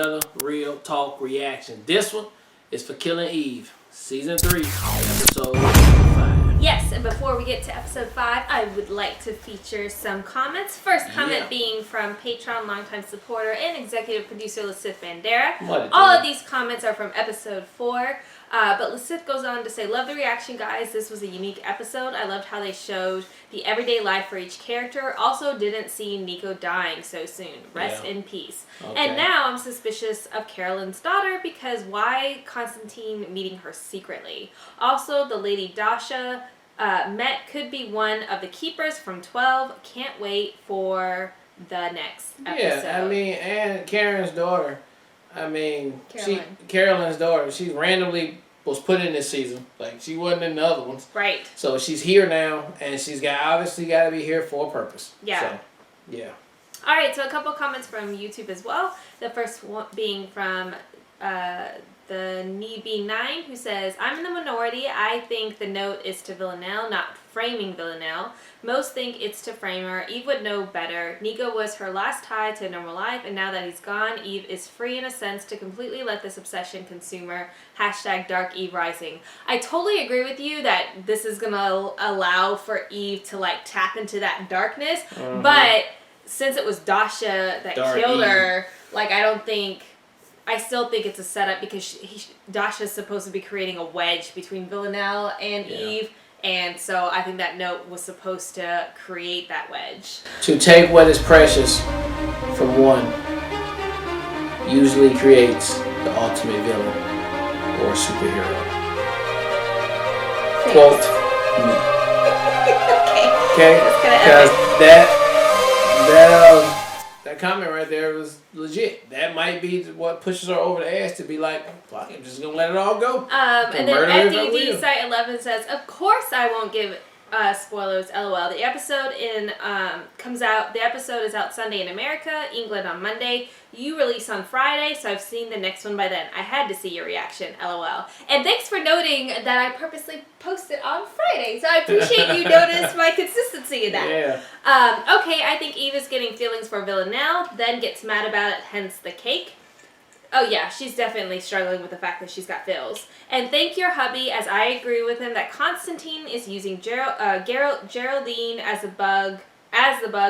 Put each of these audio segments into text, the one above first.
another Real Talk reaction. This one is for Killing Eve, Season 3, Episode 5. Yes, and before we get to Episode 5, I would like to feature some comments. First comment being from Patreon longtime supporter and executive producer Lasith Bandera. All of these comments are from Episode 4. But Lasith goes on to say, love the reaction, guys. This was a unique episode. I loved how they showed the everyday life for each character. Also, didn't see Nico dying so soon. Rest in peace. Okay. And now I'm suspicious of Carolyn's daughter because why Constantine meeting her secretly? Also, the lady Dasha met could be one of the keepers from 12. Can't wait for the next episode. Yeah, I mean, and Karen's daughter. I mean, Carolyn's daughter, she randomly was put in this season. Like, she wasn't in the other ones. Right. So she's here now, and she's obviously got to be here for a purpose. Yeah. So, yeah. All right, so a couple comments from YouTube as well. The first one being from the NeeB9, who says, I'm in the minority. I think the note is to Villanelle, not framing Villanelle. Most think it's to frame her. Eve would know better. Nico was her last tie to a normal life, and now that he's gone, Eve is free in a sense to completely let this obsession consume her. Hashtag Dark Eve Rising. I totally agree with you that this is going to allow for Eve to, like, tap into that darkness, but since it was Dasha that killed her, like, I still think it's a setup because Dasha's supposed to be creating a wedge between Villanelle and Eve, and so I think that note was supposed to create that wedge. To take what is precious from one usually creates the ultimate villain or superhero. Thanks. Quote me. Okay? Because that comment right there was legit. That might be what pushes her over the edge to be like, fuck, I'm just gonna let it all go. And then FDD Site 11 says, of course I won't give spoilers, LOL. The episode comes out. The episode is out Sunday in America, England on Monday. You release on Friday, so I've seen the next one by then. I had to see your reaction, LOL. And thanks for noting that I purposely posted on Friday, so I appreciate you noticed my consistency in that. Yeah. Okay, I think Eve is getting feelings for Villanelle, then gets mad about it, hence the cake. Oh yeah, she's definitely struggling with the fact that she's got feels. And thank your hubby, as I agree with him that Constantine is using Geraldine as the bug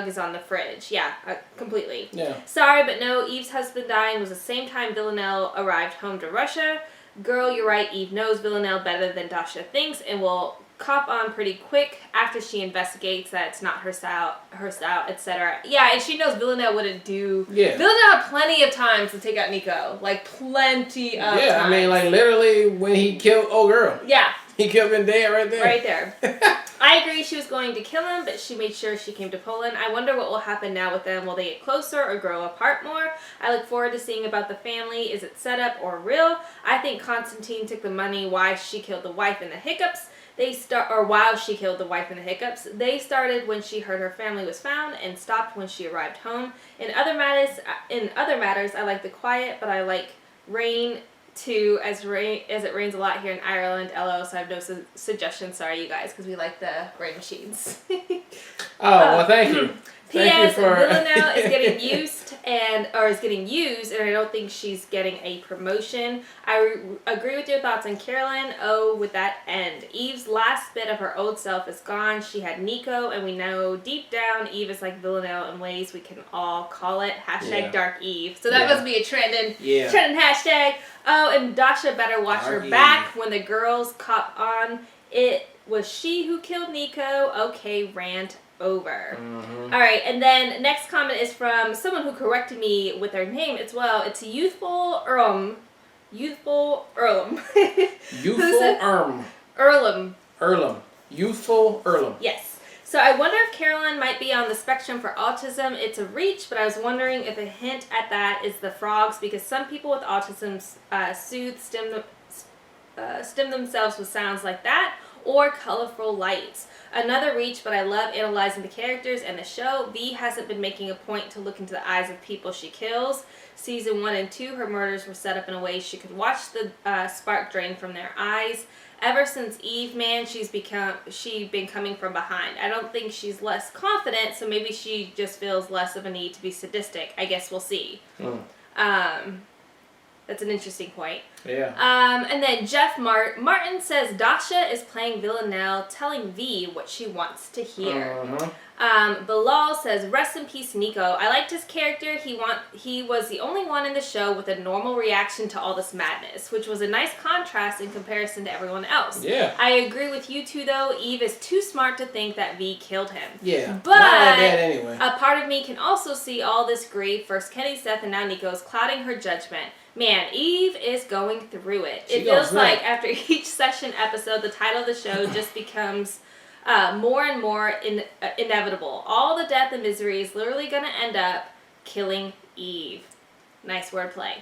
is on the fridge. Yeah, completely. Yeah. Sorry, but no, Eve's husband dying was the same time Villanelle arrived home to Russia. Girl, you're right, Eve knows Villanelle better than Dasha thinks and will cop on pretty quick after she investigates that it's not her style, etc. Yeah, and she knows Villanelle wouldn't do... Yeah. Villanelle had plenty of times to take out Nico. Like, plenty of times. I mean, like, literally when he killed old girl. Yeah. He could have been dead right there. Right there. I agree she was going to kill him, but she made sure she came to Poland. I wonder what will happen now with them. Will they get closer or grow apart more? I look forward to seeing about the family. Is it set up or real? I think Constantine took the money while she killed the wife in the hiccups. While she killed the wife in the hiccups. They started when she heard her family was found and stopped when she arrived home. In other matters, I like the quiet, but I like rain too, as it rains a lot here in Ireland. LO, so I have no suggestions. Sorry, you guys, because we like the rain machines. Well, thank you. P.S. Villanelle is getting used, and I don't think she's getting a promotion. I agree with your thoughts on Carolyn. Oh, with that end. Eve's last bit of her old self is gone. She had Nico, and we know deep down Eve is like Villanelle in ways we can all call it. Hashtag Dark Eve. So that must be a trending hashtag. Oh, and Dasha better watch her back when the girls cop on. It was she who killed Nico. Okay, rant over. All right, and then next comment is from someone who corrected me with their name as well. It's Youthful Earlum. Youthful Earlum. Youthful Earlum. Yes. So I wonder if Carolyn might be on the spectrum for autism. It's a reach, but I was wondering if a hint at that is the frogs, because some people with autism stim themselves with sounds like that, or colorful lights. Another reach, but I love analyzing the characters and the show. V hasn't been making a point to look into the eyes of people she kills. Season 1 and 2, her murders were set up in a way she could watch the spark drain from their eyes. Ever since Eve, man, she's been coming from behind. I don't think she's less confident, so maybe she just feels less of a need to be sadistic. I guess we'll see. That's an interesting point. Yeah. And then Jeff Martin says Dasha is playing Villanelle, telling V what she wants to hear. Bilal says, rest in peace, Nico. I liked his character. He was the only one in the show with a normal reaction to all this madness, which was a nice contrast in comparison to everyone else. Yeah. I agree with you two, though. Eve is too smart to think that V killed him. Yeah. But not like that anyway. A part of me can also see all this grief, first Kenny's death and now Nico's, clouding her judgment. Man, Eve is going through it. It feels like after each session episode, the title of the show just becomes more and more inevitable. All the death and misery is literally going to end up killing Eve. Nice wordplay.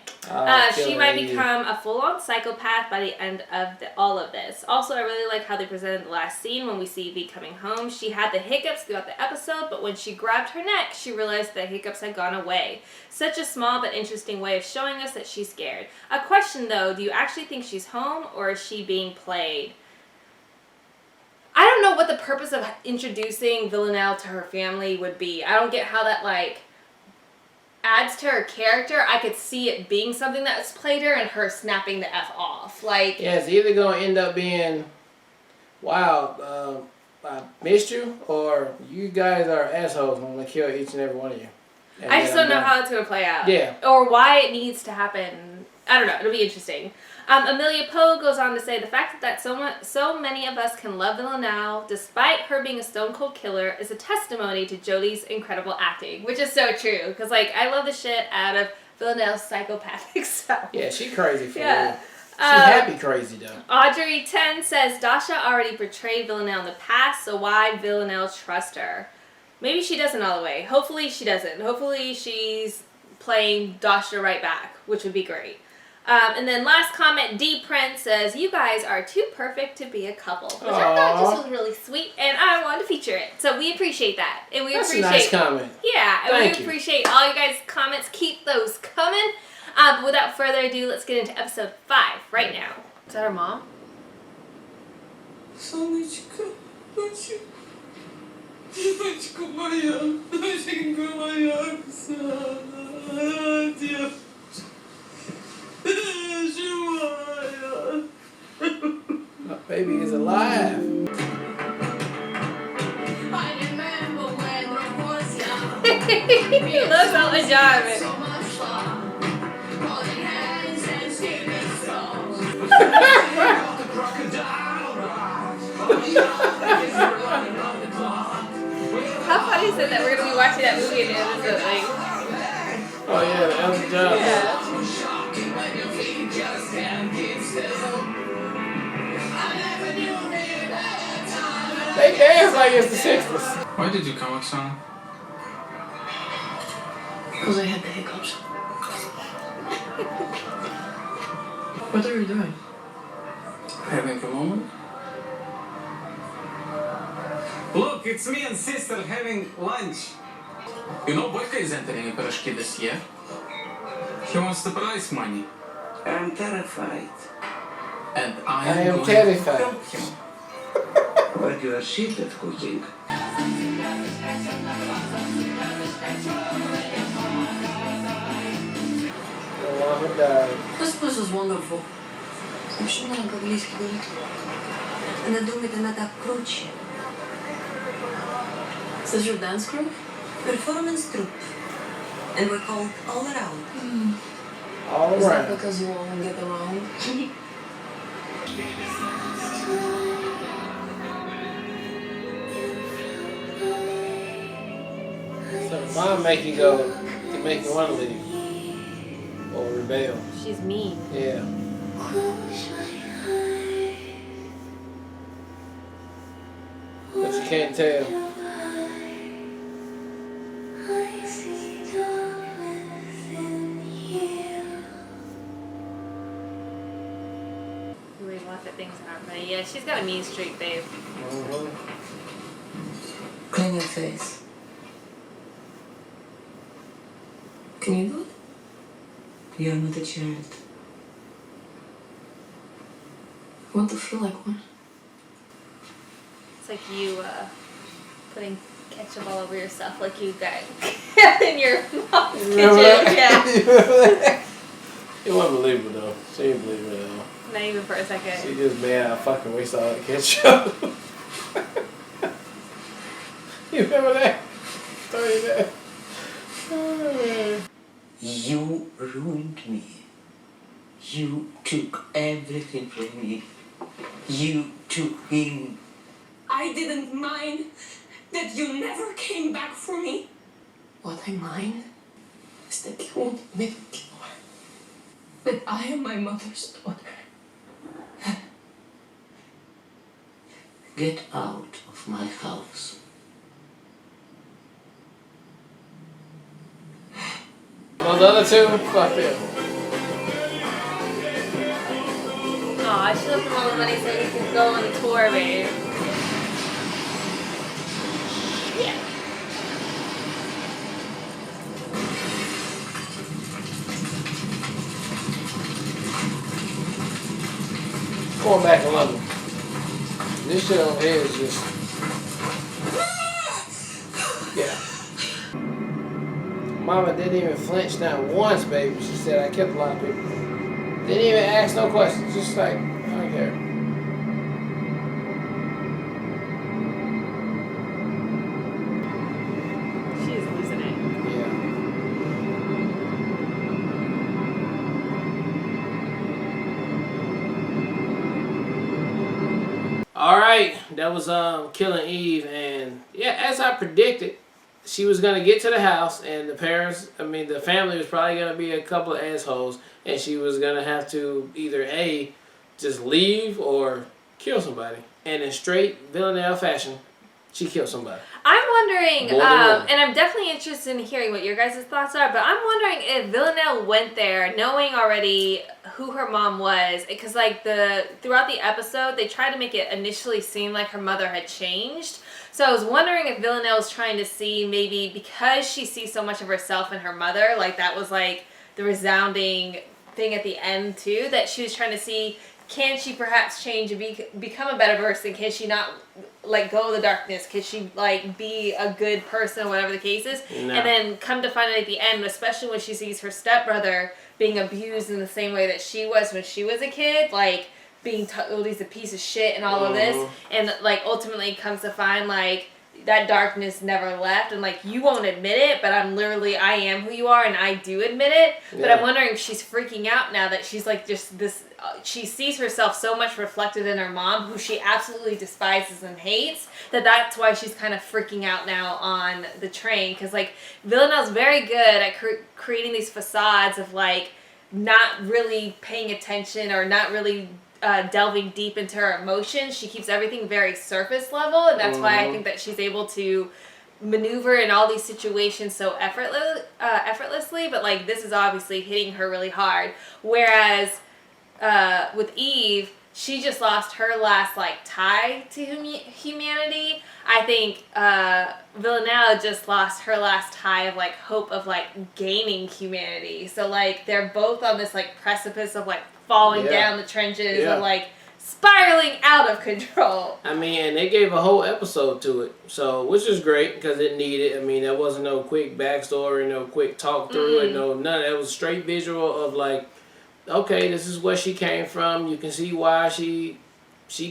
She might become a full-on psychopath by the end of all of this. Also, I really like how they presented the last scene when we see Eve coming home. She had the hiccups throughout the episode, but when she grabbed her neck, she realized the hiccups had gone away. Such a small but interesting way of showing us that she's scared. A question, though, do you actually think she's home, or is she being played? I don't know what the purpose of introducing Villanelle to her family would be. I don't get how that, adds to her character. I could see it being something that's played her and her snapping the F off. Yeah, it's either going to end up being, wow, I missed you, or you guys are assholes and I'm going to kill each and every one of you. And I just don't know how it's going to play out. Yeah. Or why it needs to happen. I don't know. It'll be interesting. Amelia Poe goes on to say, the fact that so many of us can love Villanelle, despite her being a stone-cold killer, is a testimony to Jodie's incredible acting. Which is so true. Because, I love the shit out of Villanelle's psychopathic self. Yeah, she crazy for real. She happy crazy, though. Audrey 10 says, Dasha already portrayed Villanelle in the past, so why Villanelle trust her? Maybe she doesn't all the way. Hopefully she doesn't. Hopefully she's playing Dasha right back, which would be great. And then last comment, D. Prince says, you guys are too perfect to be a couple. Which I thought just was really sweet, and I wanted to feature it. So we appreciate that. And we appreciate a nice comment. Yeah, and Thank we you. appreciate all you guys' comments. Keep those coming. But without further ado, let's get into episode 5 right now. Is that her mom? Солнышко, девочка моя, доченька моя, девочка. My baby is alive. He loves Elton John. How funny is it that we're going to be watching that movie in the episode? Oh yeah, the Elton John. Yeah. They dance like it's the 60s. Why did you come, Oksana? Because I had the hiccups. What are you doing? Having a moment? Look, it's me and sister having lunch. You know, Boyka is entering a Pirashki this year. He wants the prize money. I'm terrified. And I I am going terrified. to help him. But you are shit at cooking. This place is wonderful. Вообще много английский говорит. Она думает, она так круче. Is this your dance group? Performance troupe. And we're called All Around. All Is that right. because you all get around? So mom make you go to make you want to leave or rebel. She's mean. Yeah. But you can't tell. You always want that things aren't funny. Yeah, she's got a mean streak, babe. Mm-hmm. Clean your face. Can you do it? You're not a child. I want to feel like one. It's like you putting ketchup all over yourself like you got in your mom's kitchen. Remember that? Yeah. It wasn't believable though. She didn't believe it at all. Not even for a second. She just mad I fucking waste all the ketchup. You remember that? Tell you that. Oh, man. You ruined me. You took everything from me. You took him. I didn't mind that you never came back for me. What I mind is that you won't admit it, that I am my mother's daughter. Get out of my house. Well, the other two, fuck them. Aw, I should have him all the money so he could go on a tour, babe. Yeah. Going back to London. This shit on here is just. Yeah. Mama didn't even flinch not once, baby. She said I killed a lot of people. Didn't even ask no questions. Just like, I don't care. She is losing it. Yeah. All right, that was Killing Eve, and yeah, as I predicted, she was gonna get to the house, and the family was probably gonna be a couple of assholes, and she was gonna have to either A, just leave or kill somebody, and in straight Villanelle fashion, she killed somebody. I'm wondering, More than one. and I'm definitely interested in hearing what your guys' thoughts are, but I'm wondering if Villanelle went there knowing already who her mom was, because like throughout the episode, they tried to make it initially seem like her mother had changed. So I was wondering if Villanelle was trying to see maybe because she sees so much of herself in her mother, like that was like the resounding thing at the end too, that she was trying to see, can she perhaps change and become a better person? Can she not like go of the darkness? Can she like be a good person, whatever the case is? No. And then come to find out at the end, especially when she sees her stepbrother being abused in the same way that she was when she was a kid, like being told he's a piece of shit and all of this, and like ultimately comes to find like that darkness never left, and like you won't admit it, but I am who you are, and I do admit it. But Yeah. I'm wondering if she's freaking out now that she's like just this. She sees herself so much reflected in her mom, who she absolutely despises and hates, that's why she's kind of freaking out now on the train. Because like Villanelle's very good at creating these facades of like not really paying attention or not really delving deep into her emotions. She keeps everything very surface level, and that's why I think that she's able to maneuver in all these situations so effortlessly. But like this is obviously hitting her really hard. Whereas with Eve, she just lost her last like tie to humanity. I think Villanelle just lost her last tie of like hope of like gaining humanity. So like they're both on this like precipice of like falling down the trenches and like spiraling out of control. I mean, and they gave a whole episode to it, so which is great because it needed. I mean, there wasn't no quick backstory, no quick talk through it, no none. It was straight visual of like, okay, this is where she came from. You can see why she's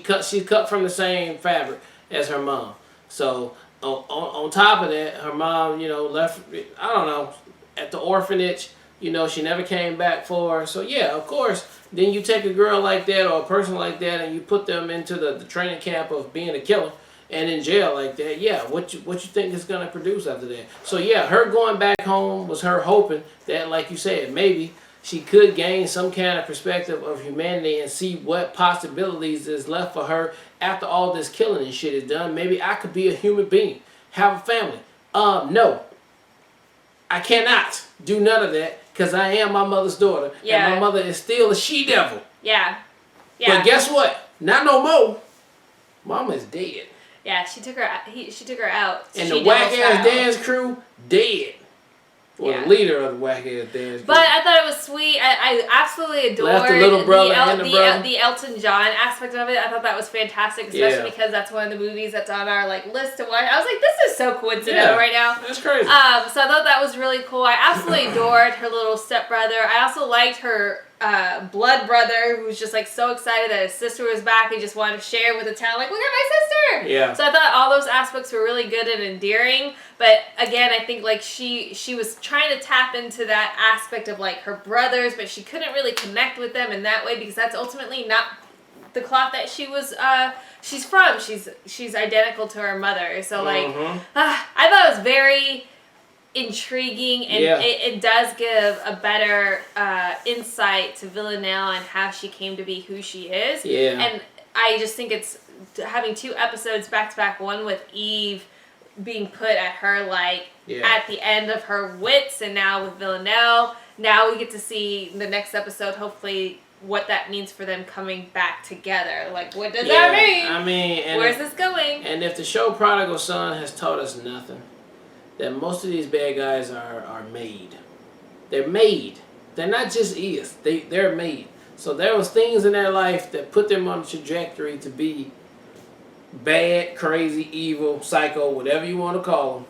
cut from the same fabric as her mom. So on top of that, her mom, left. I don't know, at the orphanage. She never came back for her. So yeah, of course. Then you take a girl like that or a person like that and you put them into the training camp of being a killer and in jail like that. Yeah, what you think is going to produce after that? So yeah, her going back home was her hoping that, like you said, maybe she could gain some kind of perspective of humanity and see what possibilities is left for her after all this killing and shit is done. Maybe I could be a human being, have a family. No, I cannot do none of that. Because I am my mother's daughter. Yeah. And my mother is still a she-devil. Yeah. But guess what? Not no more. Mama is dead. Yeah, she took her out. She took her out. And the whack-ass dance crew, dead. Or Yeah. the leader of the Wackhead Dance. But I thought it was sweet. I absolutely adored Left the little brother and the brother. the Elton John aspect of it. I thought that was fantastic, especially because that's one of the movies that's on our like list to watch. I was like, this is so coincidental right now. That's crazy. So I thought that was really cool. I absolutely adored her little stepbrother. I also liked her blood brother, who was just like so excited that his sister was back and just wanted to share with the town, like, look at my sister. Yeah. So I thought all those aspects were really good and endearing. But again, I think like she was trying to tap into that aspect of like her brothers, but she couldn't really connect with them in that way because that's ultimately not the cloth that she was she's from. She's identical to her mother. So like I thought it was very intriguing, and it does give a better insight to Villanelle and how she came to be who she is. Yeah. And I just think it's having 2 episodes back to back, one with Eve being put at her like at the end of her wits, and now with Villanelle. Now we get to see the next episode, hopefully, what that means for them coming back together. Like, what does that mean? I mean, and where's this going? And if the show Prodigal Son has taught us nothing, that most of these bad guys are made. They're made. They're not just is. They're made. So there was things in their life that put them on the trajectory to be bad, crazy, evil, psycho, whatever you want to call them.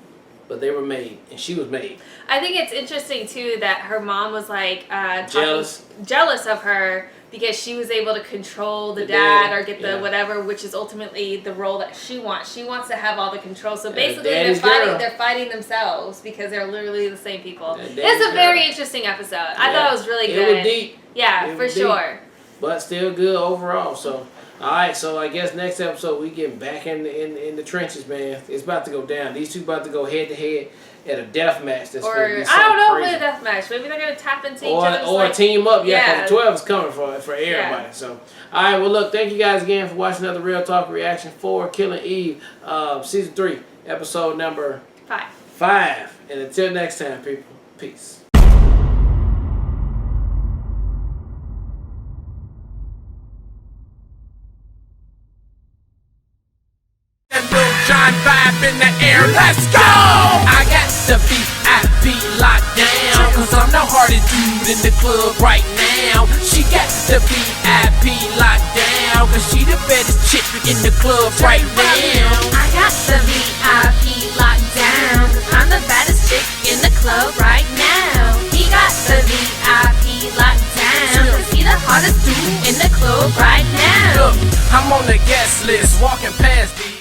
But they were made, and she was made. I think it's interesting too that her mom was like Jealous of her because she was able to control the dad or get the whatever, which is ultimately the role that she wants. She wants to have all the control. So basically, they're fighting themselves because they're literally the same people. It's a very interesting episode. I thought it was really good. It was deep. Yeah, for sure. But still good overall. So. All right, so I guess next episode we get back in the trenches, man. It's about to go down. These two about to go head to head at a death match. That's or be I don't know crazy. if it's a death match. Maybe they're gonna tap into each other. Or like, team up. Yeah. For the 12 is coming for everybody. Yeah. So all right, well look, thank you guys again for watching another Real Talk reaction for Killing Eve, season 3, episode number 5. And until next time, people, peace. John vibe in the air, let's go! I got the VIP locked down, cause I'm the hardest dude in the club right now. She got the VIP locked down, cause she the baddest chick in the club right now. I got the VIP locked down, cause I'm the baddest chick in the club right now. He got the VIP locked down, cause he the hottest dude in the club right now. Look, I'm on the guest list, walking past these